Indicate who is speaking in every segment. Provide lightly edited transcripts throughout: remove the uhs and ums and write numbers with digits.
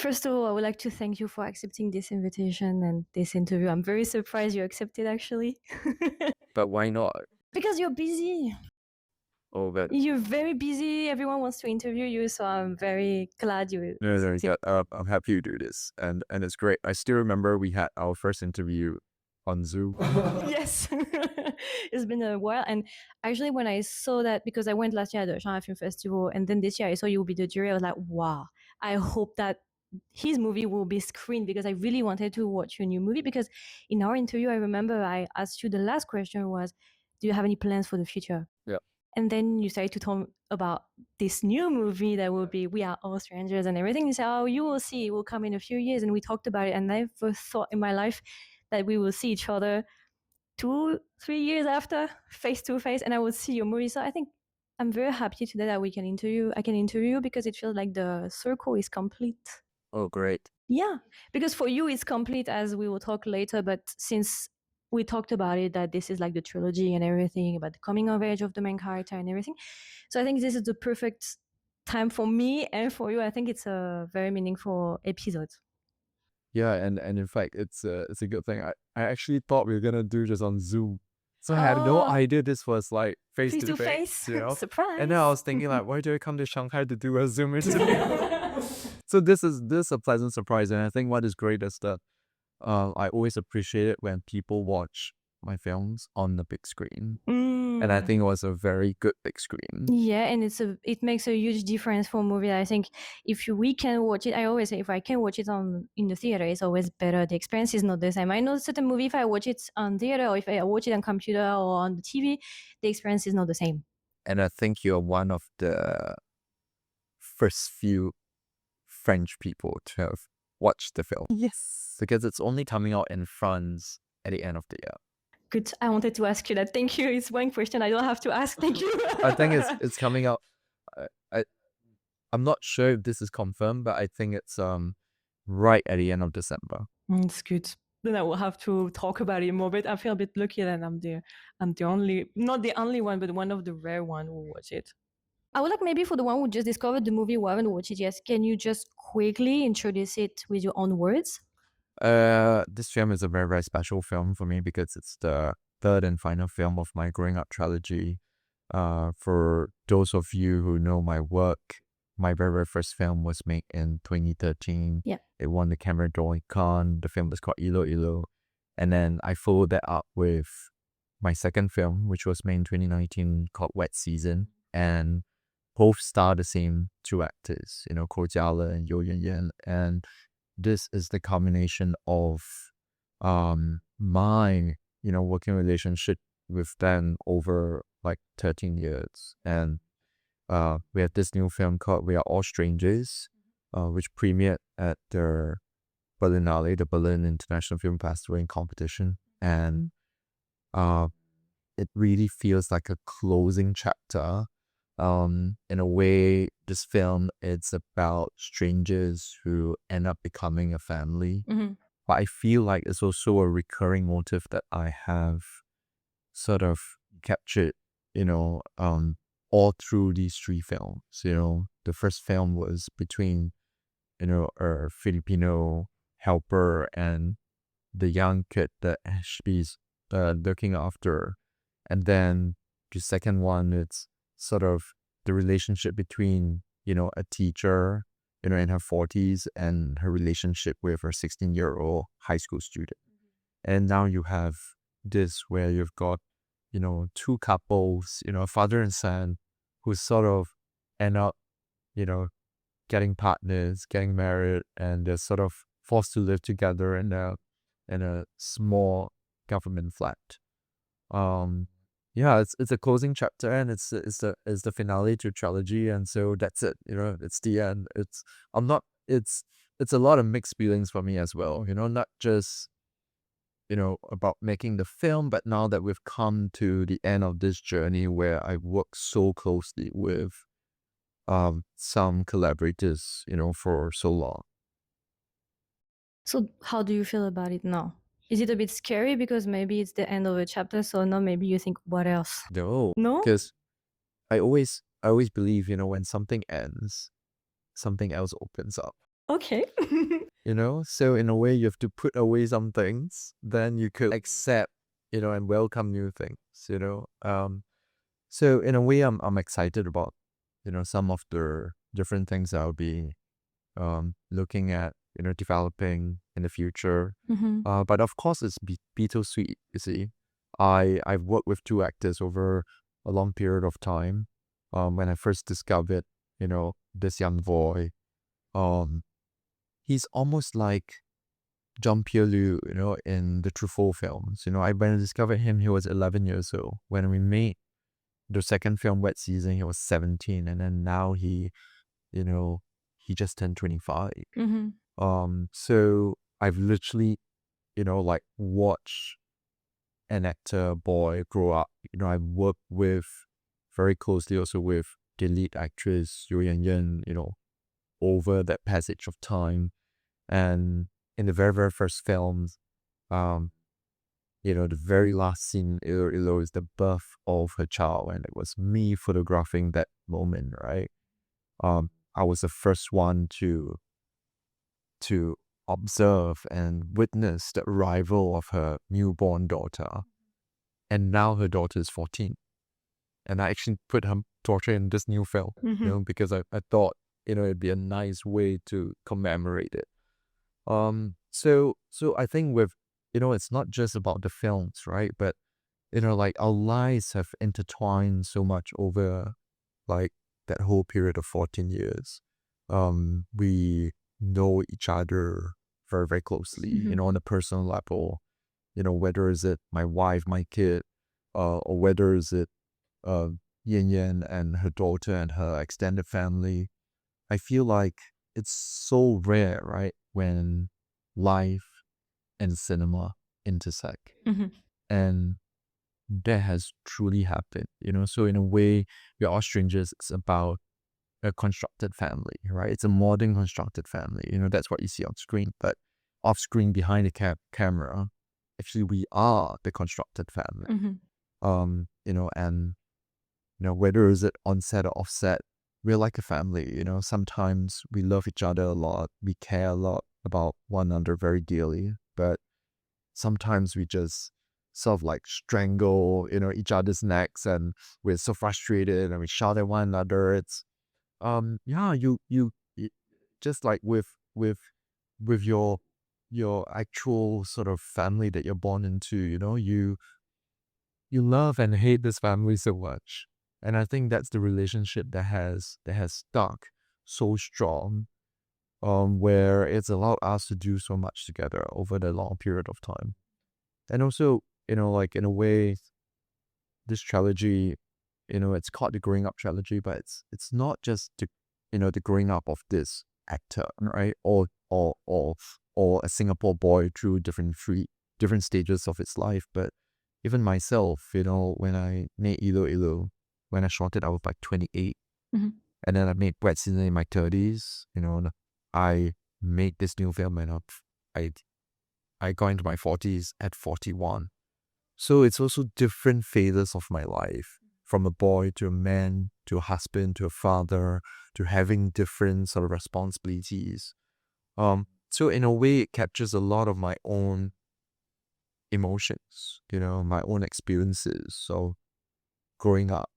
Speaker 1: First of all, I would like to thank you for accepting this invitation and this interview. I'm very surprised you accepted actually.
Speaker 2: But why not?
Speaker 1: Because you're busy.
Speaker 2: Oh, but
Speaker 1: You're very busy. Everyone wants to interview you, so I'm very glad you
Speaker 2: no,
Speaker 1: accepted.
Speaker 2: I'm happy you do this, and it's great. I still remember we had our first interview on Zoom.
Speaker 1: Yes. It's been a while. And actually, when I saw that, because I went last year at the Shanghai Film Festival, and then this year I saw you will be the jury, I was like, wow, I hope that his movie will be screened, because I really wanted to watch your new movie. Because in our interview, I remember I asked you, the last question was, do you have any plans for the future?
Speaker 2: Yeah.
Speaker 1: And then you started to talk about this new movie that will be We Are All Strangers and everything. You said, oh, you will see, it will come in a few years. And we talked about it. And I never thought in my life that we will see each other 2-3 years after, face to face, and I would see your movie. So I think I'm very happy today that I can interview you, because it feels like the circle is complete.
Speaker 2: Oh, great.
Speaker 1: Yeah, because for you it's complete, as we will talk later, but since we talked about it, that this is like the trilogy and everything about the coming of age of the main character and everything. So I think this is the perfect time for me and for you. I think it's a very meaningful episode.
Speaker 2: Yeah, and in fact, it's a good thing. I actually thought we were gonna do this on Zoom, so I had no idea this was like face to face, you know.
Speaker 1: Surprise.
Speaker 2: And then I was thinking like, why do I come to Shanghai to do a Zoom interview? So this is a pleasant surprise, and I think what is great is that I always appreciate it when people watch my films on the big screen, and I think it was a very good big screen.
Speaker 1: Yeah, and it makes a huge difference for a movie. I think we can watch it, I always say, if I can watch it in the theater, it's always better. The experience is not the same. I know certain movie, if I watch it on theater or if I watch it on computer or on the TV, the experience is not the same.
Speaker 2: And I think you're one of the first few French people to have watched the film.
Speaker 1: Yes.
Speaker 2: Because it's only coming out in France at the end of the year.
Speaker 1: Good. I wanted to ask you that. Thank you. It's one question I don't have to ask. Thank you.
Speaker 2: I think it's coming out. I'm not sure if this is confirmed, but I think it's right at the end of December.
Speaker 1: It's good. Then I will have to talk about it more. But I feel a bit lucky that I'm the only, not the only one, but one of the rare one who watch it. I would like, maybe for the one who just discovered the movie who haven't watched it yet, can you just quickly introduce it with your own words?
Speaker 2: This film is a very, very special film for me because it's the third and final film of my growing up trilogy. For those of you who know my work, my very, very first film was made in 2013.
Speaker 1: Yeah.
Speaker 2: It won the Camera Drawing Con. The film was called Ilo Ilo. And then I followed that up with my second film, which was made in 2019, called Wet Season. And both star the same two actors, Kdramas and Yo Yan. And this is the culmination of my working relationship with them over like 13 years. And we have this new film called We Are All Strangers, which premiered at the Berlinale, the Berlin International Film Festival in competition. And it really feels like a closing chapter. In a way, this film, it's about strangers who end up becoming a family.
Speaker 1: Mm-hmm.
Speaker 2: But I feel like it's also a recurring motive that I have sort of captured, all through these three films. The first film was between, a Filipino helper and the young kid that she's looking after. And then the second one, it's sort of the relationship between, a teacher, in her 40s and her relationship with her 16-year-old high school student. And now you have this where you've got, two couples, a father and son who sort of end up, getting partners, getting married, and they're sort of forced to live together in a small government flat. Yeah, it's a closing chapter, and it's the finale to trilogy, and so that's it. It's the end. It's a lot of mixed feelings for me as well. Not just about making the film, but now that we've come to the end of this journey where I worked so closely with some collaborators, for so long.
Speaker 1: So how do you feel about it now? Is it a bit scary because maybe it's the end of a chapter, so now maybe you think, what else?
Speaker 2: No,
Speaker 1: No?
Speaker 2: because I always believe, when something ends, something else opens up.
Speaker 1: Okay.
Speaker 2: So in a way you have to put away some things, then you could accept, and welcome new things. So in a way I'm excited about, some of the different things I'll be looking at, developing in the future.
Speaker 1: Mm-hmm.
Speaker 2: But of course it's bittersweet, you see. I've worked with two actors over a long period of time. When I first discovered, this young boy, um, he's almost like Jean-Pierre Liu, in the Truffaut films. When I discovered him, he was 11 years old. When we made the second film, Wet Season, he was 17. And then now you know, he just turned 25.
Speaker 1: Mm-hmm.
Speaker 2: So I've literally, like watched an actor boy grow up. I've worked with very closely also with the lead actress, Yu Yan, over that passage of time. And in the very, very first films, um, the very last scene, Ilo Ilo, is the birth of her child, and it was me photographing that moment, right? I was the first one to observe and witness the arrival of her newborn daughter, and now her daughter is 14, and I actually put her daughter in this new film,
Speaker 1: Mm-hmm.
Speaker 2: because I thought it'd be a nice way to commemorate it. So I think with, it's not just about the films, right? But, like our lives have intertwined so much over like that whole period of 14 years. We know each other very, very closely,
Speaker 1: Mm-hmm.
Speaker 2: on a personal level, whether is it my wife, my kid, or whether is it, uh, Yin Yan and her daughter and her extended family. I feel like it's so rare, right, when life and cinema intersect.
Speaker 1: Mm-hmm.
Speaker 2: And that has truly happened, So in a way, we're all strangers. It's about a constructed family, right? It's a modern constructed family. That's what you see on screen. But off screen, behind the camera, actually, we are the constructed family.
Speaker 1: Mm-hmm.
Speaker 2: And whether is it on set or off set, we're like a family. Sometimes we love each other a lot. We care a lot about one another very dearly. But sometimes we just sort of like strangle, each other's necks, and we're so frustrated and we shout at one another. It's yeah, you just like with your actual sort of family that you're born into, you love and hate this family so much. And I think that's the relationship that has stuck so strong, where it's allowed us to do so much together over the long period of time. And also, like in a way, this trilogy, it's called the growing up trilogy, but it's not just the growing up of this actor, right? Or a Singapore boy through different stages of his life. But even myself, when I made Ilo Ilo, when I shot it, I was like 28.
Speaker 1: Mm-hmm.
Speaker 2: And then I made Wet Season in my 30s. I made this new film and I got into my 40s at 41. So it's also different phases of my life, from a boy to a man, to a husband, to a father, to having different sort of responsibilities. So in a way, it captures a lot of my own emotions, my own experiences of growing up,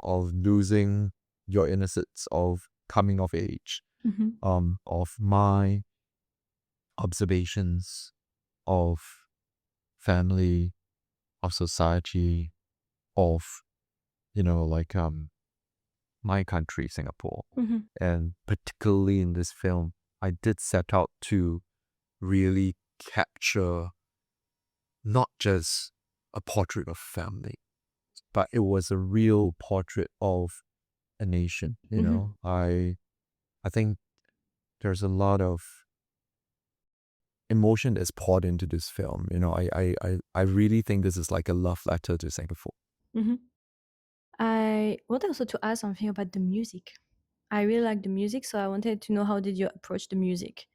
Speaker 2: of losing your innocence, of coming of age,
Speaker 1: Mm-hmm.
Speaker 2: of my observations of family, of society, of like my country, Singapore.
Speaker 1: Mm-hmm.
Speaker 2: And particularly in this film, I did set out to really capture not just a portrait of family, but it was a real portrait of a nation.
Speaker 1: Mm-hmm.
Speaker 2: I think there's a lot of emotion that's poured into this film. I really think this is like a love letter to Singapore.
Speaker 1: Mm-hmm. I wanted also to ask something about the music. I really like the music, so I wanted to know how did you approach the music?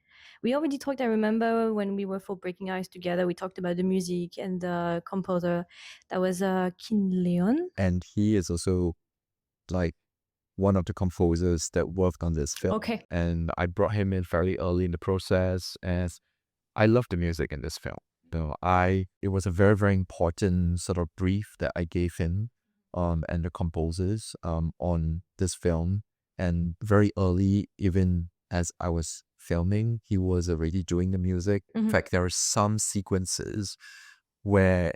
Speaker 1: We already talked, I remember when we were for Breaking Ice together, we talked about the music and the composer. That was Kin Leon.
Speaker 2: And he is also like one of the composers that worked on this film.
Speaker 1: Okay.
Speaker 2: And I brought him in fairly early in the process, as I love the music in this film. It was a very, very important sort of brief that I gave him and the composers on this film. And very early, even as I was filming, he was already doing the music. In fact, there are some sequences where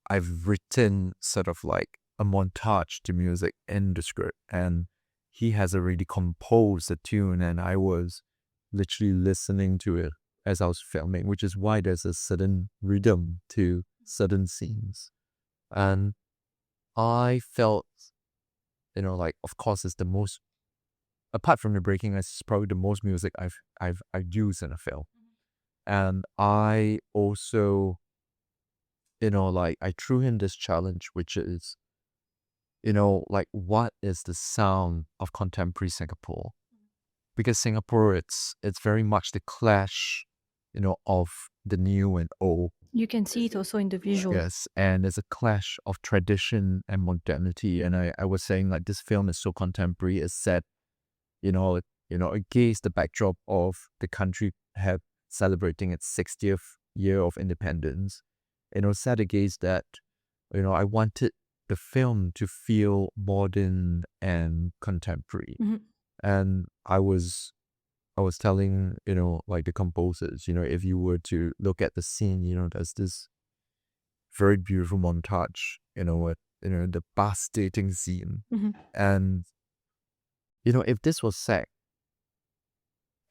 Speaker 2: I've written sort of like a montage to music in the script, and he has already composed a tune, and I was literally listening to it as I was filming, which is why there's a certain rhythm to certain scenes. And I felt, like, of course, it's the most, apart from the breaking, it's probably the most music I've used in a film. And I also, like, I threw him this challenge, which is, like, what is the sound of contemporary Singapore? Because Singapore, it's very much the clash, of the new and old.
Speaker 1: You can see it also in the visual.
Speaker 2: Yes, and there's a clash of tradition and modernity. And I was saying, like, this film is so contemporary. It's set, against the backdrop of the country celebrating its 60th year of independence. Set against that, I wanted the film to feel modern and contemporary. And I was telling, like, the composers, if you were to look at the scene, there's this very beautiful montage, with, the bus dating scene. And, if this was set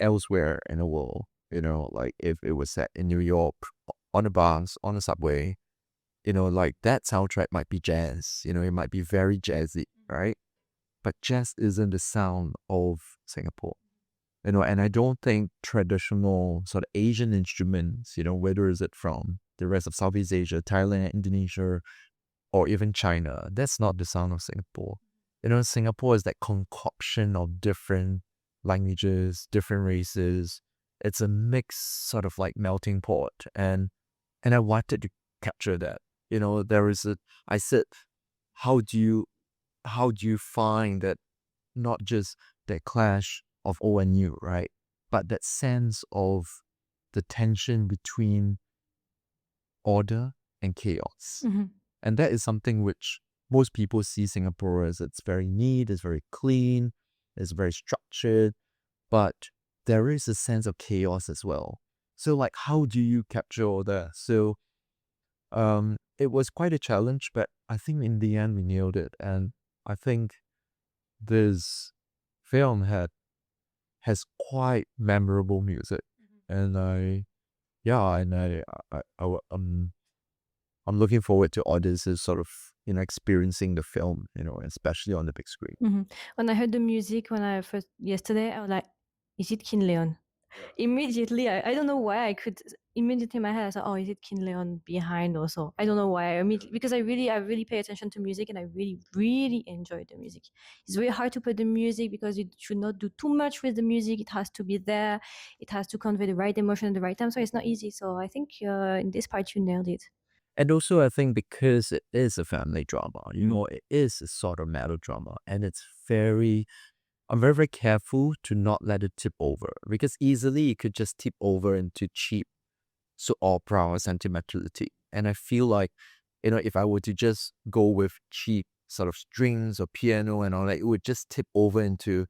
Speaker 2: elsewhere in the world, like if it was set in New York, on a bus, on a subway, like, that soundtrack might be jazz, it might be very jazzy, right? But jazz isn't the sound of Singapore. And I don't think traditional sort of Asian instruments, whether is it from the rest of Southeast Asia, Thailand, Indonesia, or even China, that's not the sound of Singapore. Singapore is that concoction of different languages, different races. It's a mixed sort of like melting pot. And I wanted to capture that. I said, how do you find that, not just that clash of old and new, right? But that sense of the tension between order and chaos. And that is something which most people see Singapore as, it's very neat, it's very clean, it's very structured, but there is a sense of chaos as well. So, like, how do you capture all that? So, it was quite a challenge, but I think in the end we nailed it. And I think this film has quite memorable music. And I'm looking forward to audiences sort of, experiencing the film, especially on the big screen.
Speaker 1: When I heard the music yesterday, I was like, is it King Leon? Immediately, I don't know why I could immediately in my head I thought, oh, is it King Leon behind also? I don't know why. Because I really pay attention to music, and I really enjoy the music. It's very hard to put the music because you should not do too much with the music. It has to be there. It has to convey the right emotion at the right time. So it's not easy. So I think in this part you nailed it.
Speaker 2: And also, I think because it is a family drama, it is a sort of melodrama, and I'm very, very careful to not let it tip over, because easily it could just tip over into cheap opera or sentimentality. And I feel like, if I were to just go with cheap sort of strings or piano and all that, it would just tip over into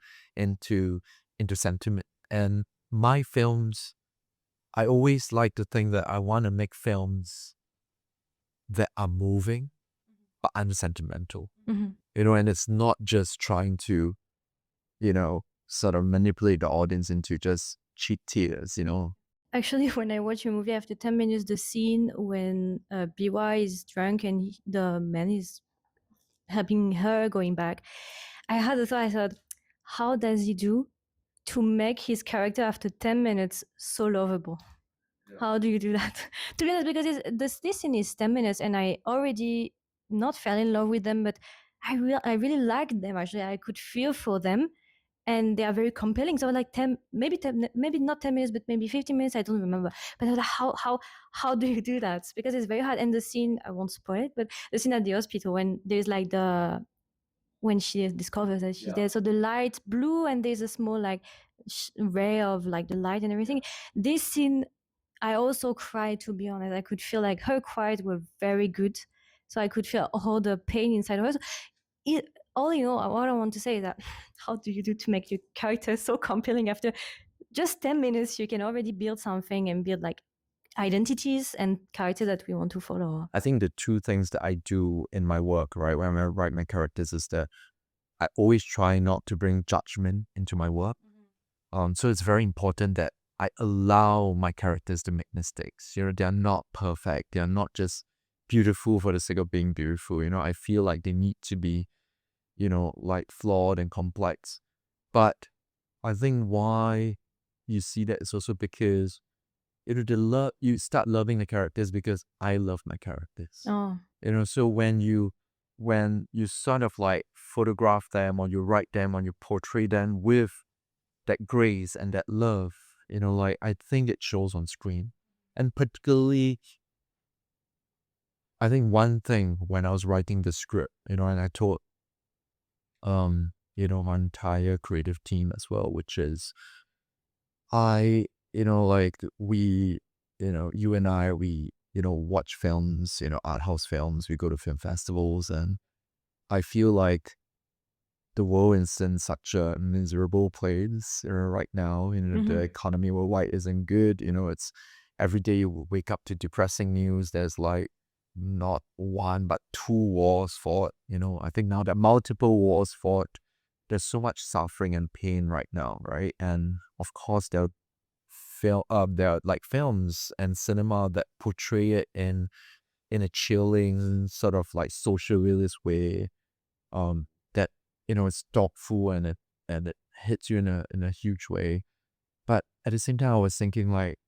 Speaker 2: sentiment. And my films, I always like to think that I want to make films that are moving but unsentimental. And it's not just trying to, sort of manipulate the audience into just cheap tears.
Speaker 1: Actually, when I watch a movie, after 10 minutes, the scene when BY is drunk and the man is helping her going back, I had a thought. I thought, how does he do to make his character after 10 minutes so lovable? How do you do that? To be honest, because this scene is 10 minutes and I already not fell in love with them, but I really liked them. Actually, I could feel for them, and they are very compelling. So like 10, maybe not 10 minutes, but maybe 15 minutes. I don't remember. But I was like, how do you do that? Because it's very hard. And the scene, I won't spoil it, but the scene at the hospital when there's like the when she discovers that she's dead. So the light's blue and there's a small like ray of like the light and everything. This scene, I also cried, to be honest. I could feel like her cries were very good. So I could feel all the pain inside of her. So all in all, what I want to say is that how do you do to make your character so compelling after just 10 minutes? You can already build something and build like identities and characters that we want to follow.
Speaker 2: I think the two things that I do in my work, right, when I write my characters, is that I always try not to bring judgment into my work. So it's very important that I allow my characters to make mistakes. You know, they're not perfect. They're not just beautiful for the sake of being beautiful. You know, I feel like they need to be, you know, like flawed and complex. But I think why you see that is also because you start loving the characters because I love my characters.
Speaker 1: Oh.
Speaker 2: You know, so when you sort of like photograph them or you write them or you portray them with that grace and that love, you know, like I think it shows on screen. And particularly, I think one thing when I was writing the script, you know, and I told, you know, my entire creative team as well, which is you know, like we, you know, you and I, we, you know, watch films, you know, art house films, we go to film festivals, and I feel like the world is in such a miserable place right now. You know, the economy worldwide isn't good. You know, it's every day you wake up to depressing news. There's like not one, but two wars fought. You know, I think now there are multiple wars fought. There's so much suffering and pain right now, right? And of course, there are like films and cinema that portray it in a chilling sort of like social realist way. That, you know, it's thoughtful and it hits you in a huge way. But at the same time, I was thinking like,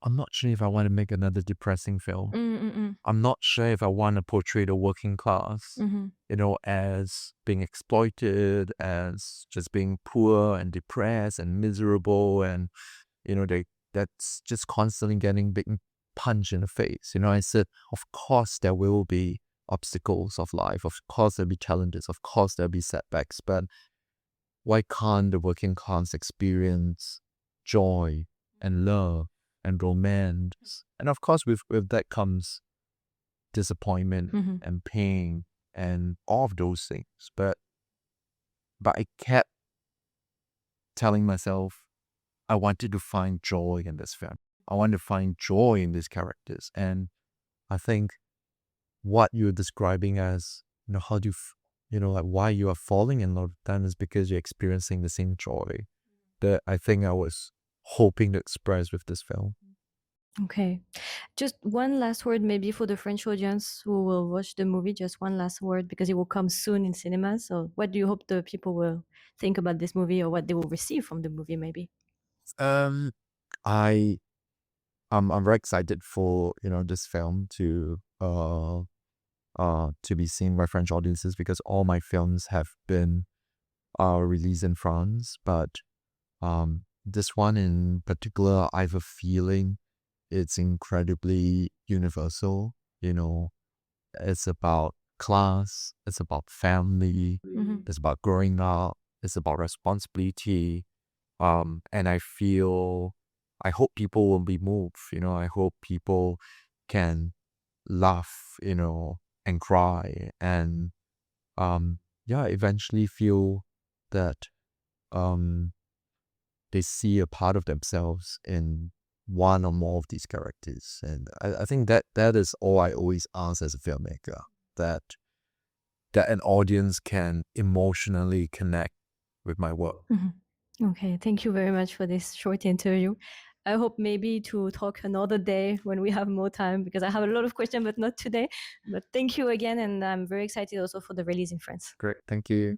Speaker 2: I'm not sure if I want to make another depressing film. I'm not sure if I want to portray the working class, you know, as being exploited, as just being poor and depressed and miserable, and you know, that's just constantly getting being punched in the face. You know, I said, of course there will be obstacles of life. Of course there'll be challenges. Of course there'll be setbacks. But why can't the working class experience joy and love and romance? And of course, with that comes disappointment and pain and all of those things. But I kept telling myself, I wanted to find joy in this film. I want to find joy in these characters. And I think what you're describing as, you know, how do you, you know, like why you are falling in love with them is because you're experiencing the same joy that I think I was hoping to express with this film.
Speaker 1: Okay. Just one last word maybe for the French audience who will watch the movie, just one last word because it will come soon in cinemas. So what do you hope the people will think about this movie or what they will receive from the movie maybe?
Speaker 2: I'm very excited for, you know, this film to be seen by French audiences because all my films have been released in France, but this one in particular, I have a feeling it's incredibly universal. You know, it's about class, it's about family, it's about growing up, it's about responsibility. And I hope people will be moved. You know, I hope people can laugh, you know, and cry, and eventually feel that they see a part of themselves in one or more of these characters. And I think that is all I always ask as a filmmaker, that an audience can emotionally connect with my work.
Speaker 1: Okay, thank you very much for this short interview. I hope maybe to talk another day when we have more time because I have a lot of questions, but not today. But thank you again, and I'm very excited also for the release in France.
Speaker 2: Great, thank you.